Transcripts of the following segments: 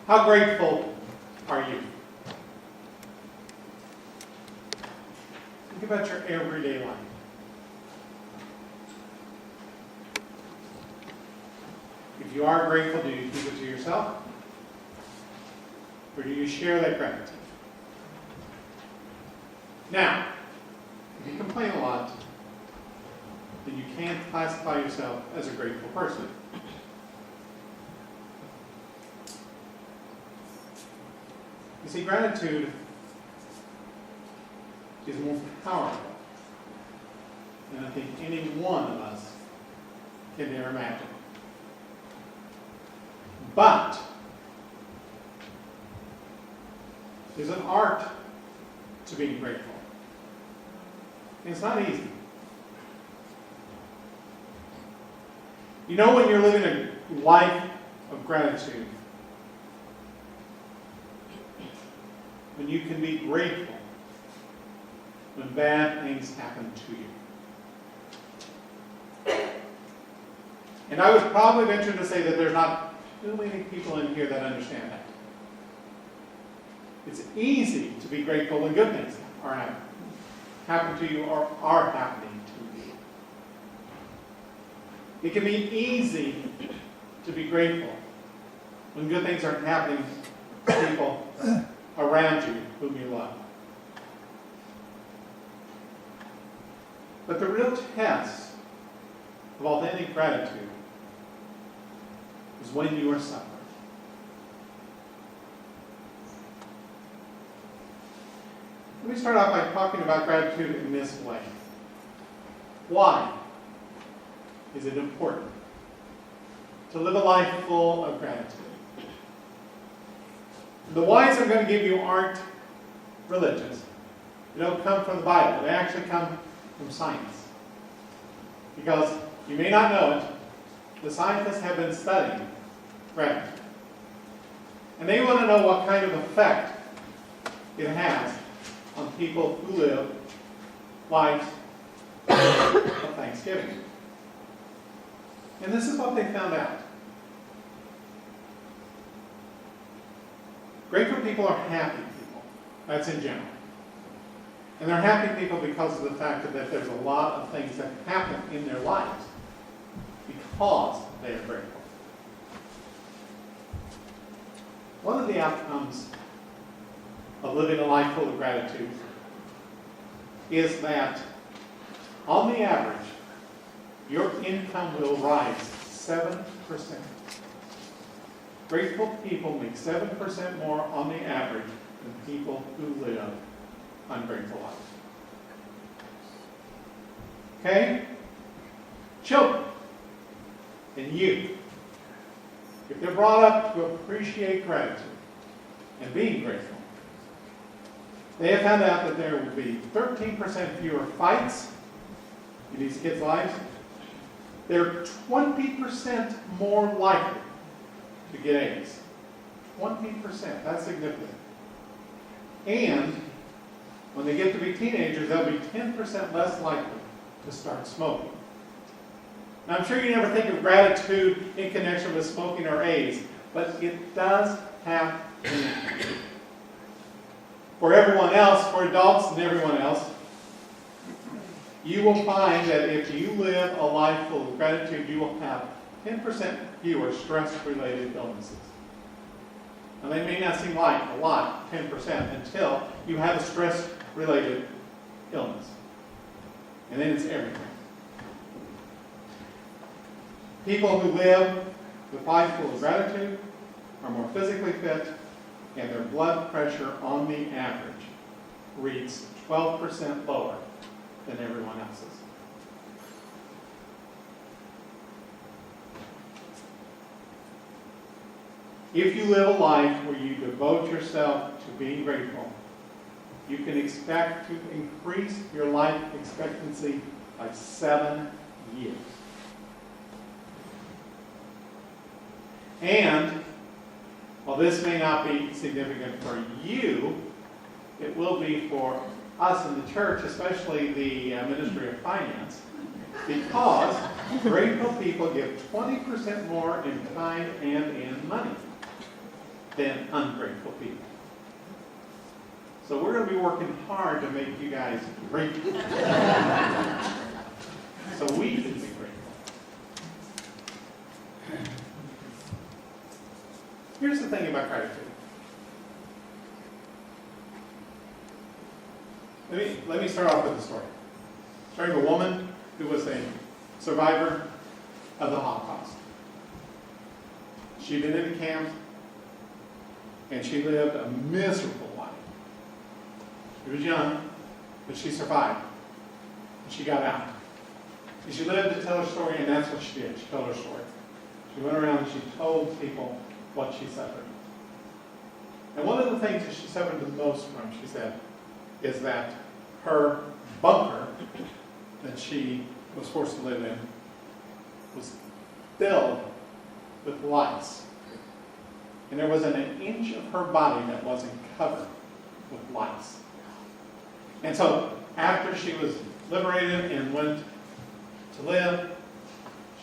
How grateful are you? Think about your everyday life. If you are grateful, do you keep it to yourself? Or do you share that gratitude? Now, if you complain a lot, then you can't classify yourself as a grateful person. You see, gratitude is more powerful than I think any one of us can ever imagine. But there's an art to being grateful. And it's not easy. You know, when you're living a life of gratitude, when you can be grateful when bad things happen to you. And I would probably venture to say that there's not too many people in here that understand that. It's easy to be grateful when good things are happen to you or are happening to you. It can be easy to be grateful when good things are happening to people around you whom you love. But the real test of authentic gratitude is when you are suffering. Let me start off by talking about gratitude in this way. Why is it important to live a life full of gratitude? The whys I'm going to give you aren't religious. They don't come from the Bible. They actually come from science. Because you may not know it, the scientists have been studying gratitude. And they want to know what kind of effect it has on people who live lives of thanksgiving. And this is what they found out. Grateful people are happy people. That's in general. And they're happy people because of the fact that there's a lot of things that happen in their lives because they are grateful. One of the outcomes of living a life full of gratitude is that, on the average, your income will rise 7%. Grateful people make 7% more on the average than people who live ungrateful lives. Okay? Children and youth, if they're brought up to appreciate gratitude and being grateful, they have found out that there will be 13% fewer fights in these kids' lives. They're 20% more likely to get A's. 20%. That's significant. And when they get to be teenagers, they'll be 10% less likely to start smoking. Now, I'm sure you never think of gratitude in connection with smoking or A's, but it does have an impact. For everyone else, for adults and everyone else, you will find that if you live a life full of gratitude, you will have 10% fewer stress-related illnesses. Now, they may not seem like a lot, 10%, until you have a stress-related illness. And then it's everything. People who live with life full of gratitude are more physically fit, and their blood pressure on the average reads 12% lower than everyone else's. If you live a life where you devote yourself to being grateful, you can expect to increase your life expectancy by 7 years. And while this may not be significant for you, it will be for us in the church, especially the Ministry of Finance, because grateful people give 20% more in time and in money. than ungrateful people. So we're going to be working hard to make you guys grateful. So we can be grateful. Here's the thing about gratitude. Let me start off with a story. Story of a woman who was a survivor of the Holocaust. She'd been in the camp, and she lived a miserable life. She was young, but she survived. And she got out. And she lived to tell her story, and that's what she did. She told her story. She went around and she told people what she suffered. And one of the things that she suffered the most from, she said, is that her bunker that she was forced to live in was filled with lice. And there wasn't an inch of her body that wasn't covered with lice. And so after she was liberated and went to live,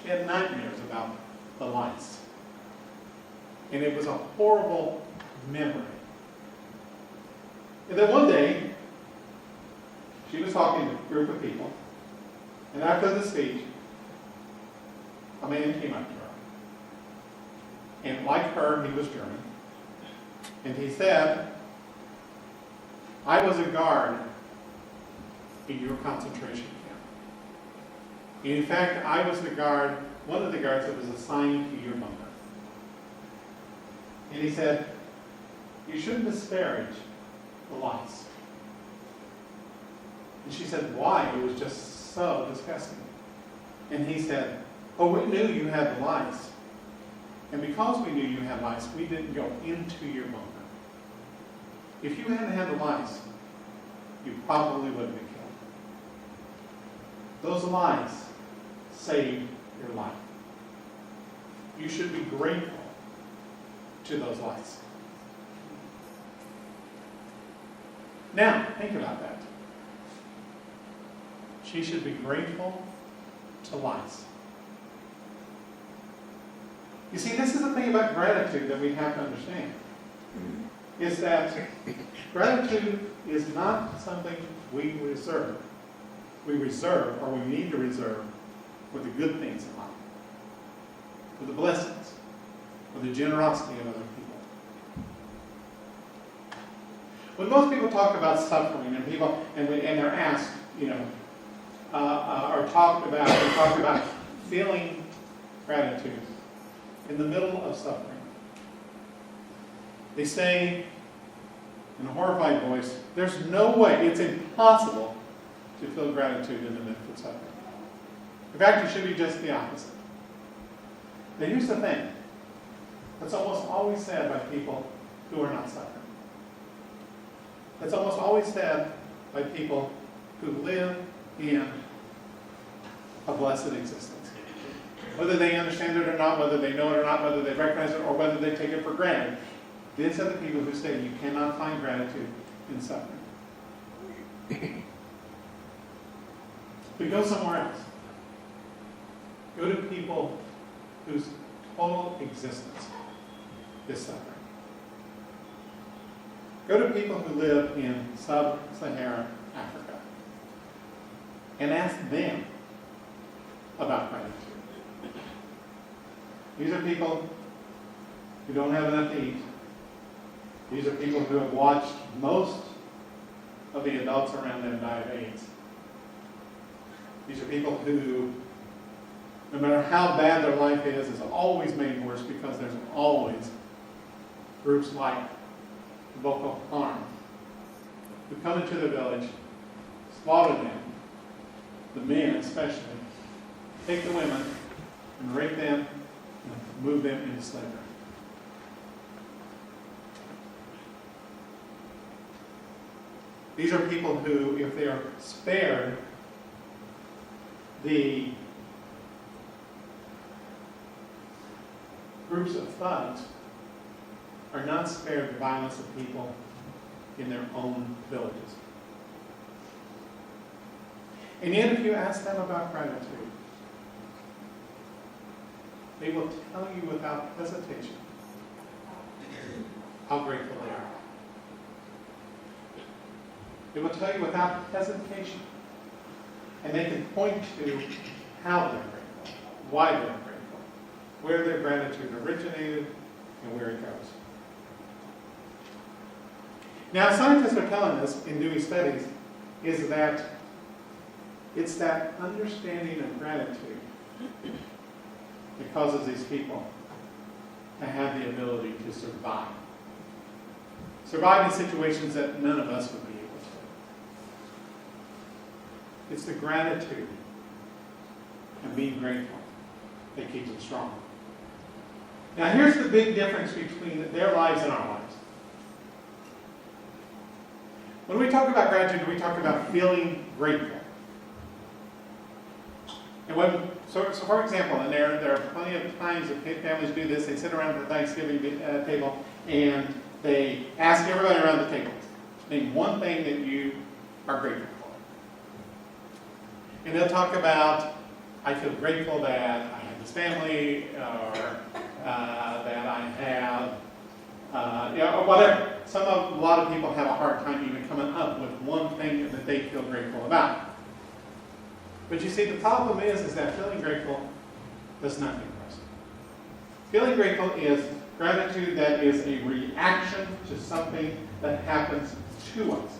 she had nightmares about the lice. And it was a horrible memory. And then one day, she was talking to a group of people, and after the speech, a man came up to her. And like her, he was German. And he said, I was a guard in your concentration camp. And in fact, I was the guard, one of the guards that was assigned to your bunker. And he said, you shouldn't disparage the lice. And she said, why? It was just so disgusting. And he said, oh, we knew you had the lice. And because we knew you had lice, we didn't go into your bunker. If you hadn't had the lice, you probably would have been killed. Those lice saved your life. You should be grateful to those lice. Now, think about that. She should be grateful to lice. You see, this is the thing about gratitude that we have to understand. Is that gratitude is not something we reserve. We reserve, or we need to reserve, for the good things in life. For the blessings. For the generosity of other people. When most people talk about suffering, and they're asked, or talk about feeling gratitude in the middle of suffering, they say in a horrified voice, there's no way, it's impossible to feel gratitude in the midst of suffering. In fact, it should be just the opposite. Now here's the thing. That's almost always said by people who are not suffering. That's almost always said by people who live in a blessed existence. Whether they understand it or not, whether they know it or not, whether they recognize it or whether they take it for granted. These are the people who say you cannot find gratitude in suffering. But go somewhere else. Go to people whose total existence is suffering. Go to people who live in sub-Saharan Africa and ask them about gratitude. These are people who don't have enough to eat. These are people who have watched most of the adults around them die of AIDS. These are people who, no matter how bad their life is always made worse because there's always groups like Boko Haram who come into the village, slaughter them, the men especially, take the women and rape them and move them into slavery. These are people who, if they are spared the groups of thugs, are not spared the violence of people in their own villages. And yet, if you ask them about gratitude, they will tell you without hesitation how grateful they are. It will tell you without hesitation. And they can point to how they're grateful, why they're grateful, where their gratitude originated, and where it goes. Now, scientists are telling us in doing studies is that it's that understanding of gratitude that causes these people to have the ability to survive. Survive in situations that none of us would be able to. It's the gratitude and being grateful that keeps them strong. Now, here's the big difference between their lives and our lives. When we talk about gratitude, we talk about feeling grateful. And so for example, and there are plenty of times that families do this. They sit around the Thanksgiving table and they ask everybody around the table, name one thing that you are grateful for. And they'll talk about, I feel grateful that I have this family, or that I have, or whatever. A lot of people have a hard time even coming up with one thing that they feel grateful about. But you see, the problem is that feeling grateful does nothing for us. Feeling grateful is gratitude that is a reaction to something that happens to us.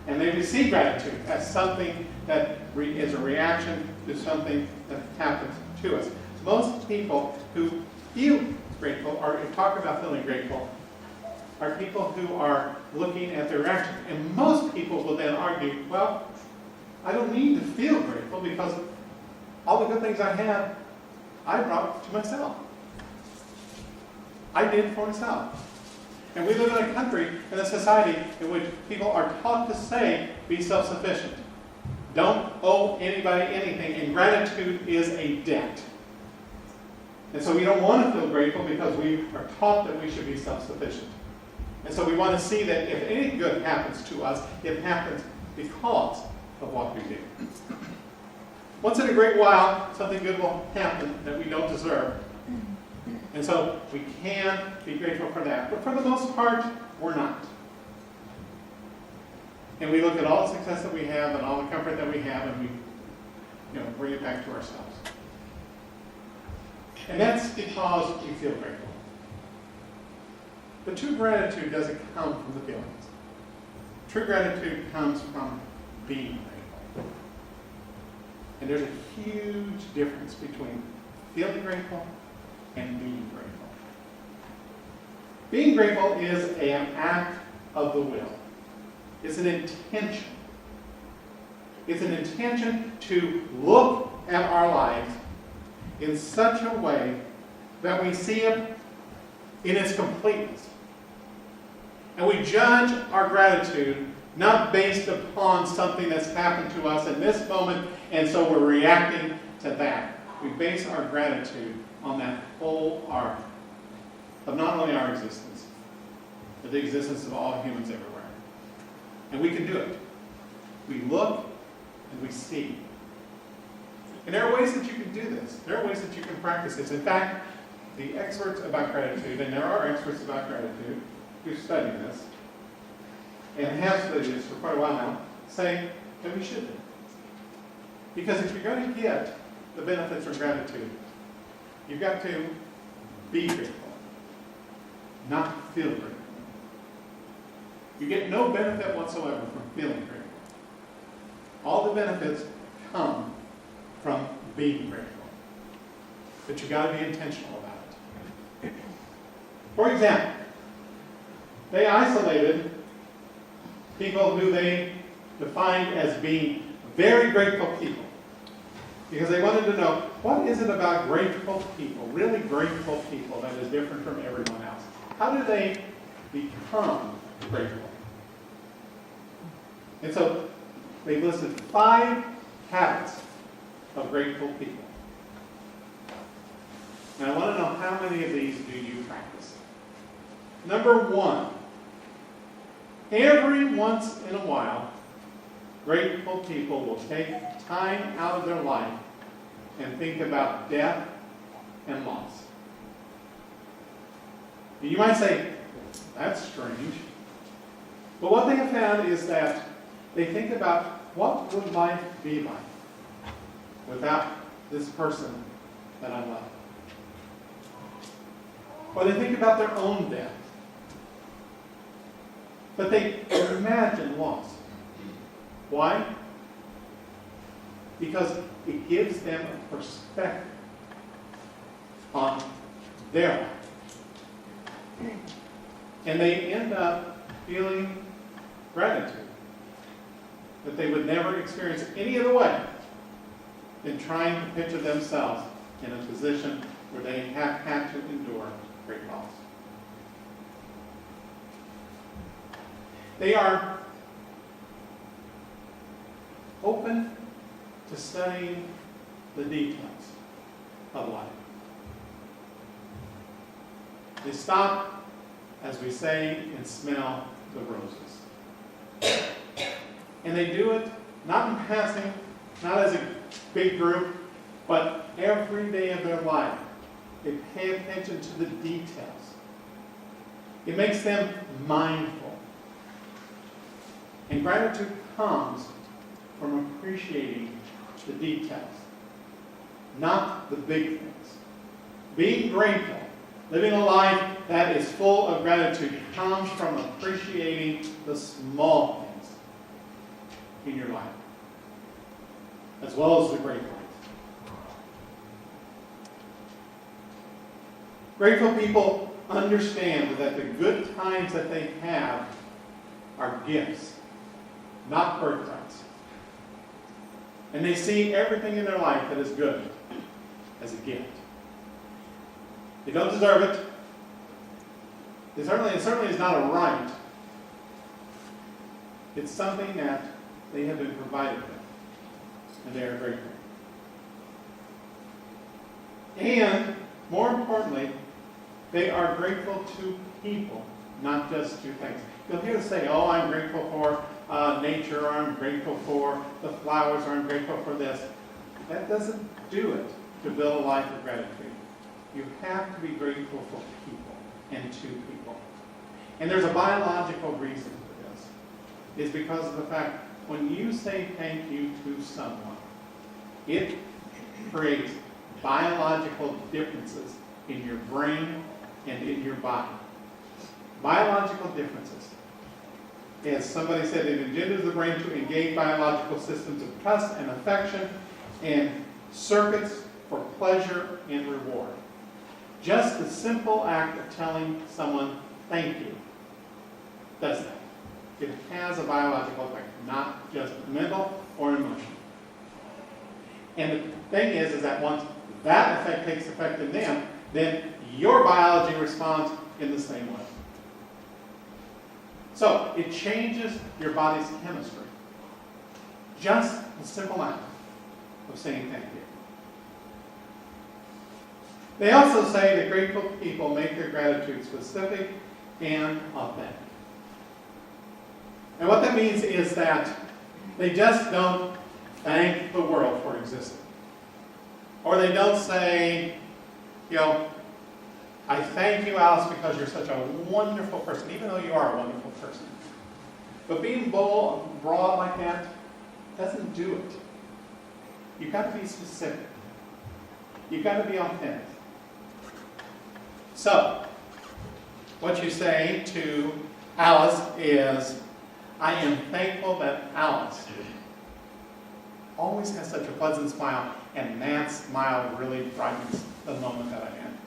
And they receive gratitude as something that is a reaction to something that happens to us. Most people who feel grateful, or talk about feeling grateful, are people who are looking at their reaction. And most people will then argue, well, I don't need to feel grateful because all the good things I have, I brought to myself. I did for myself. And we live in a country, in a society, in which people are taught to say, be self-sufficient. Don't owe anybody anything, and gratitude is a debt. And so we don't want to feel grateful because we are taught that we should be self-sufficient. And so we want to see that if any good happens to us, it happens because of what we do. Once in a great while, something good will happen that we don't deserve. And so we can be grateful for that. But for the most part, we're not. And we look at all the success that we have and all the comfort that we have, and we bring it back to ourselves. And that's because we feel grateful. But true gratitude doesn't come from the feelings. True gratitude comes from being grateful. And there's a huge difference between feeling grateful and being grateful. Being grateful is an act of the will. It's an intention. It's an intention to look at our lives in such a way that we see it in its completeness. And we judge our gratitude not based upon something that's happened to us in this moment, and so we're reacting to that. We base our gratitude on that whole arc of not only our existence, but the existence of all humans everywhere. And we can do it. We look and we see. And there are ways that you can do this. There are ways that you can practice this. In fact, the experts about gratitude, and there are experts about gratitude who study this, and have studied this for quite a while now, say that we should do. Because if you're going to get the benefits from gratitude, you've got to be grateful, not feel grateful. You get no benefit whatsoever from feeling grateful. All the benefits come from being grateful. But you've got to be intentional about it. For example, they isolated people who they defined as being very grateful people. Because they wanted to know, what is it about grateful people, really grateful people, that is different from everyone else? How do they become grateful? And so they listed 5 habits of grateful people. Now I want to know how many of these do you practice. Number 1, every once in a while, grateful people will take time out of their life and think about death and loss. You might say, That's strange. But what they have found is that they think about what would life be like without this person that I love. Or they think about their own death. But they imagine loss. Why? Because it gives them a perspective on their life. And they end up feeling gratitude that they would never experience any other way than trying to picture themselves in a position where they have had to endure great loss. They are open to studying the details of life. They stop, as we say, and smell the roses. And they do it not in passing, not as a big group, but every day of their life. They pay attention to the details. It makes them mindful. And gratitude comes from appreciating the details, not the big things. Being grateful, living a life that is full of gratitude, comes from appreciating the small things in your life, as well as the great ones. Grateful people understand that the good times that they have are gifts, not birthrights. And they see everything in their life that is good as a gift. They don't deserve it. It certainly is not a right. It's something that they have been provided with, and they are grateful. And, more importantly, they are grateful to people, not just to things. You'll hear us say, oh, I'm grateful for nature, or I'm grateful for the flowers, or I'm grateful for this. That doesn't do it to build a life of gratitude. You have to be grateful for people and to people. And there's a biological reason for this. It's because of the fact when you say thank you to someone, it creates biological differences in your brain and in your body. Biological differences. As somebody said, it engenders the brain to engage biological systems of trust and affection and circuits for pleasure and reward. Just the simple act of telling someone thank you does that. It has a biological effect, not just mental or emotional. And the thing is that once that effect takes effect in them, then your biology responds in the same way. So, it changes your body's chemistry. Just the simple act of saying thank you. They also say that grateful people make their gratitude specific and authentic. And what that means is that they just don't thank the world for existing. Or they don't say, I thank you, Alice, because you're such a wonderful person, even though you are a wonderful person. But being bold, broad like that doesn't do it. You've got to be specific. You've got to be authentic. So, what you say to Alice is, I am thankful that Alice always has such a pleasant smile, and that smile really brightens the moment that I'm in.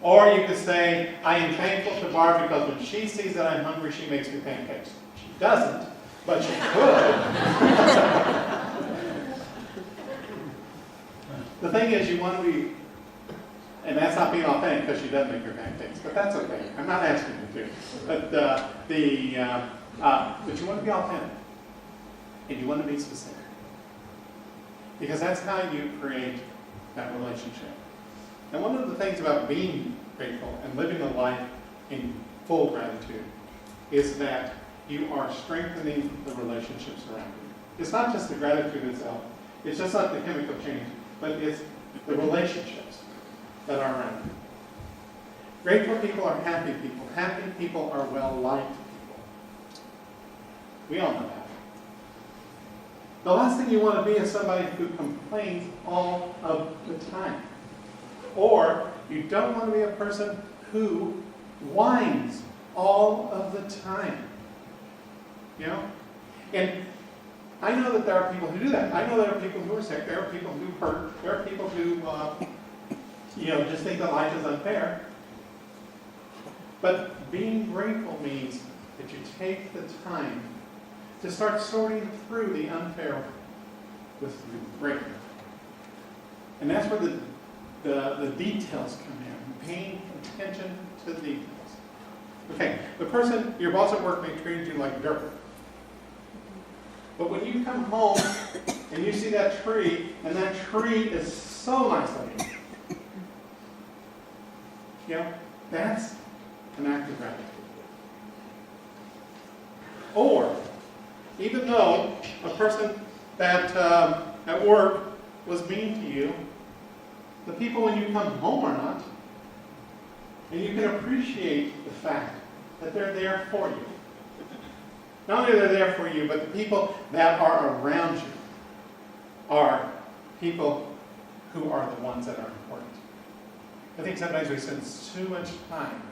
Or you could say, I am thankful to Barb because when she sees that I'm hungry, she makes me pancakes. She doesn't, but she could. The thing is, you want to be, and that's not being authentic because she does make her pancakes, but that's okay. I'm not asking you to. But but you want to be authentic, and you want to be specific, because that's how you create that relationship. And one of the things about being grateful and living a life in full gratitude is that you are strengthening the relationships around you. It's not just the gratitude itself. It's just not the chemical change, but it's the relationships that are around you. Grateful people are happy people. Happy people are well-liked people. We all know that. The last thing you want to be is somebody who complains all of the time. Or you don't want to be a person who whines all of the time. You know? And I know that there are people who do that. I know there are people who are sick. There are people who hurt. There are people who, just think that life is unfair. But being grateful means that you take the time to start sorting through the unfair with grateful. And that's where the details come in. Paying attention to the details. Okay, the person, your boss at work may treat you like dirt. But when you come home and you see that tree, and that tree is so nice looking, that's an act of gratitude. Or, even though a person that at work was mean to you, the people when you come home are not. And you can appreciate the fact that they're there for you. Not only are they there for you, but the people that are around you are people who are the ones that are important. I think sometimes we spend too much time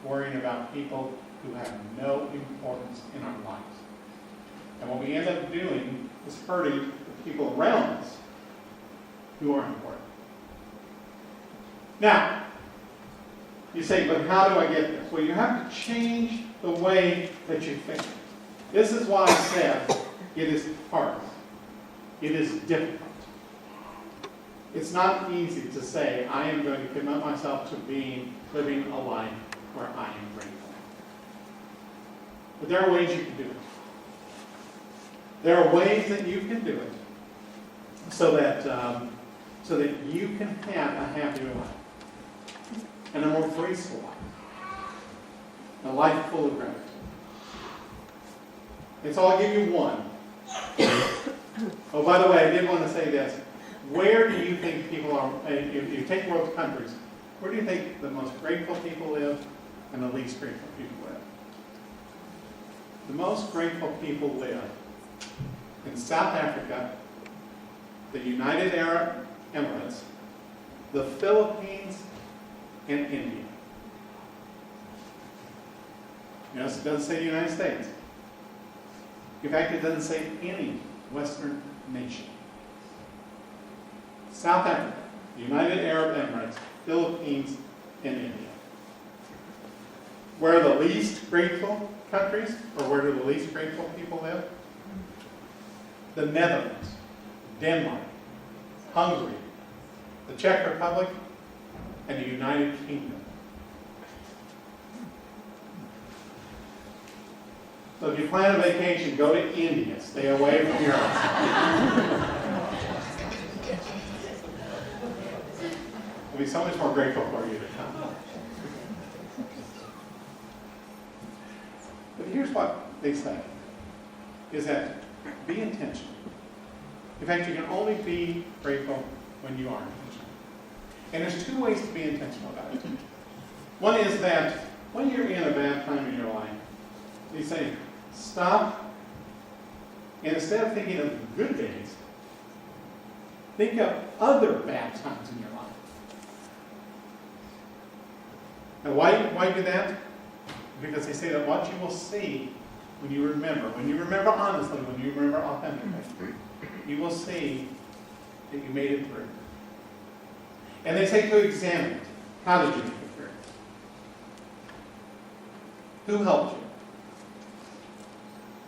worrying about people who have no importance in our lives. And what we end up doing is hurting the people around us who are important. Now, you say, but how do I get this? Well, you have to change the way that you think. This is why I said it is hard. It is difficult. It's not easy to say, I am going to commit myself to living a life where I am grateful. But there are ways you can do it. There are ways that you can do it so that you can have a happier life and a more graceful life, a life full of gratitude. And so I'll give you one. Oh, by the way, I did want to say this. Where do you think people are, if you take world countries, where do you think the most grateful people live and the least grateful people live? The most grateful people live in South Africa, the United Arab Emirates, the Philippines, and India. Notice it doesn't say the United States. In fact, it doesn't say any Western nation. South Africa, the United Arab Emirates, Philippines, and India. Where are the least grateful countries, or where do the least grateful people live? The Netherlands, Denmark, Hungary, the Czech Republic, and the United Kingdom. So if you plan a vacation, go to India. Stay away from Europe. I'll be so much more grateful for you to come. But here's what they say, is that be intentional. In fact, you can only be grateful when you are intentional. And there's two ways to be intentional about it. One is that when you're in a bad time in your life, you say, stop, and instead of thinking of good days, think of other bad times in your life. And why do that? Because they say that what you will see when you remember honestly, when you remember authentically, you will see that you made it through. And they say to examine it. How did you make it through? Who helped you?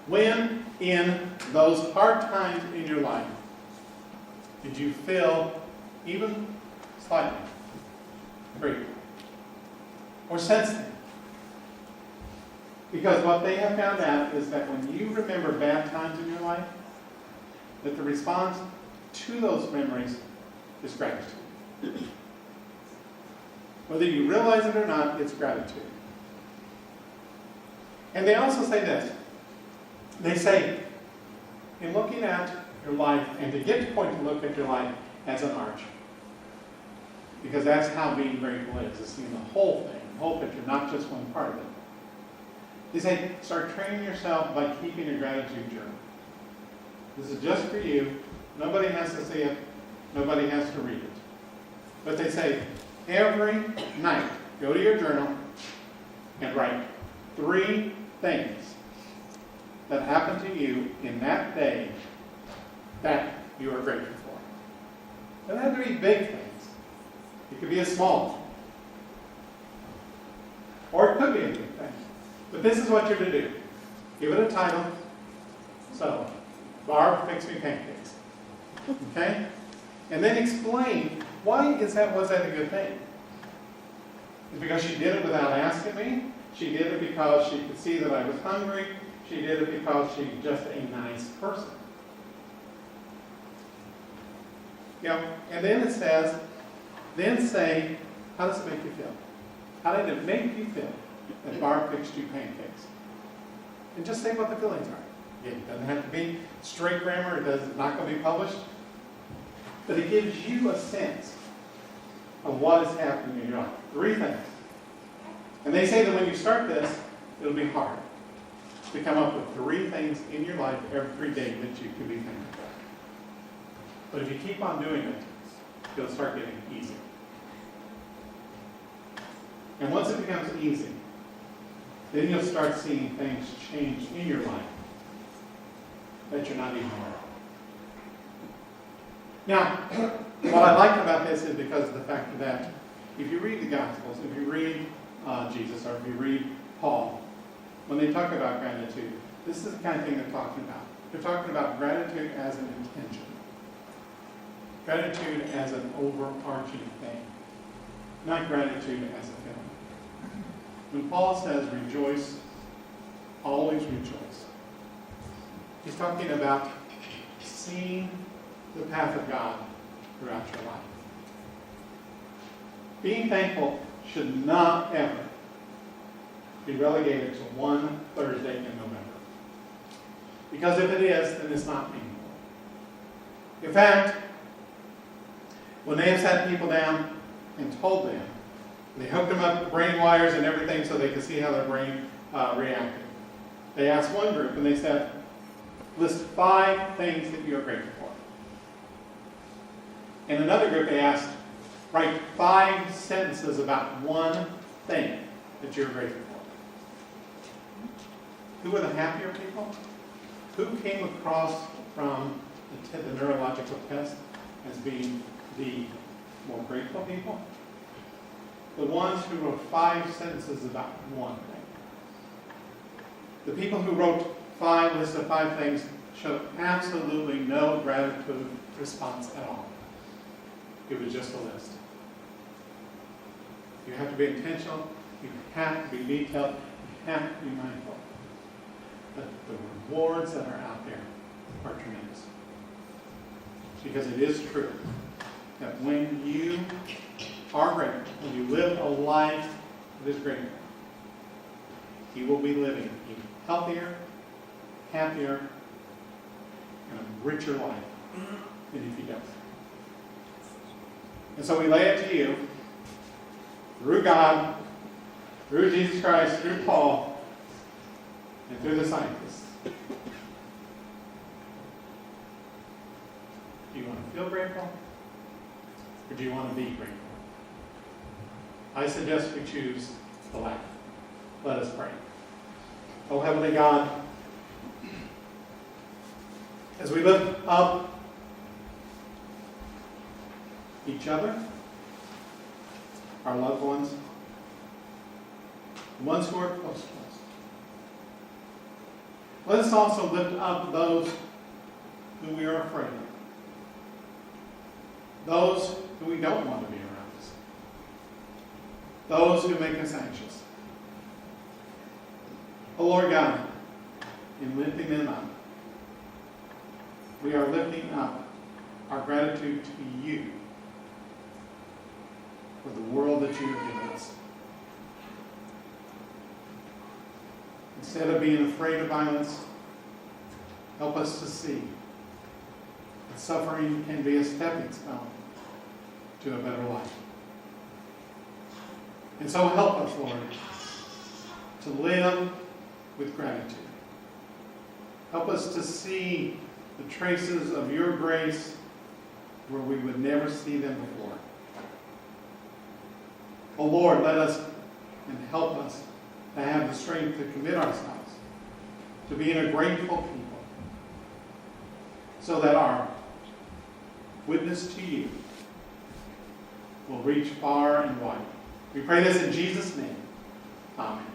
When, in those hard times in your life, did you feel even slightly grateful or sense it? Because what they have found out is that when you remember bad times in your life, that the response to those memories is gratitude. Whether you realize it or not, it's gratitude. And they also say this. They say, in looking at your life, and to get to the point to look at your life as an arch, because that's how being grateful is seeing the whole thing, whole picture, not just one part of it. They say, start training yourself by keeping a gratitude journal. This is just for you. Nobody has to see it. Nobody has to read it. But they say, every night, go to your journal and write 3 things that happened to you in that day that you are grateful for. It doesn't have to be big things. It could be a small thing. Or it could be a big thing. But this is what you're to do. Give it a title. So, Barb fixed me pancakes. Okay? And then explain, was that a good thing? It's because she did it without asking me. She did it because she could see that I was hungry. She did it because she's just a nice person. And then it says, then say, how does it make you feel? How did it make you feel that Barb fixed you pancakes? And just say what the feelings are. It doesn't have to be straight grammar. It's not going to be published. But it gives you a sense of what is happening in your life. 3 things. And they say that when you start this, it'll be hard to come up with 3 things in your life every day that you can be thankful for. But if you keep on doing it, it'll start getting easier. And once it becomes easy, then you'll start seeing things change in your life that you're not even aware of. Now, what I like about this is because of the fact that if you read the Gospels, if you read Jesus, or if you read Paul, when they talk about gratitude, this is the kind of thing they're talking about. They're talking about gratitude as an intention. Gratitude as an overarching thing. Not gratitude as a feeling. When Paul says rejoice, always rejoice, he's talking about seeing the path of God throughout your life. Being thankful should not ever be relegated to one Thursday in November. Because if it is, then it's not meaningful. In fact, when they have sat people down and told them, they hooked them up with brain wires and everything so they could see how their brain reacted. They asked one group and they said, list 5 things that you are grateful for. In another group they asked, write 5 sentences about one thing that you're grateful for. Who were the happier people? Who came across from the neurological test as being the more grateful people? The ones who wrote 5 sentences about one thing. The people who wrote 5 lists of 5 things showed absolutely no gratitude response at all. It was just a list. You have to be intentional. You have to be detailed. You have to be mindful. But the rewards that are out there are tremendous. Because it is true that when you are grateful, when you live a life that is grateful, you will be living a healthier, happier, and a richer life than if you don't. And so we lay it to you, through God, through Jesus Christ, through Paul, and through the scientists. Do you want to feel grateful? Or do you want to be grateful? I suggest we choose the latter. Let us pray. Oh, Heavenly God, as we lift up each other, our loved ones, the ones who are close to us, let us also lift up those who we are afraid of, those who we don't want to be around us, those who make us anxious. Oh Lord God, in lifting them up, we are lifting up our gratitude to you for the world that you have given us. Instead of being afraid of violence, help us to see that suffering can be a stepping stone to a better life. And so help us, Lord, to live with gratitude. Help us to see the traces of your grace where we would never see them before. Oh Lord, let us and help us to have the strength to commit ourselves to being a grateful people so that our witness to you will reach far and wide. We pray this in Jesus' name. Amen.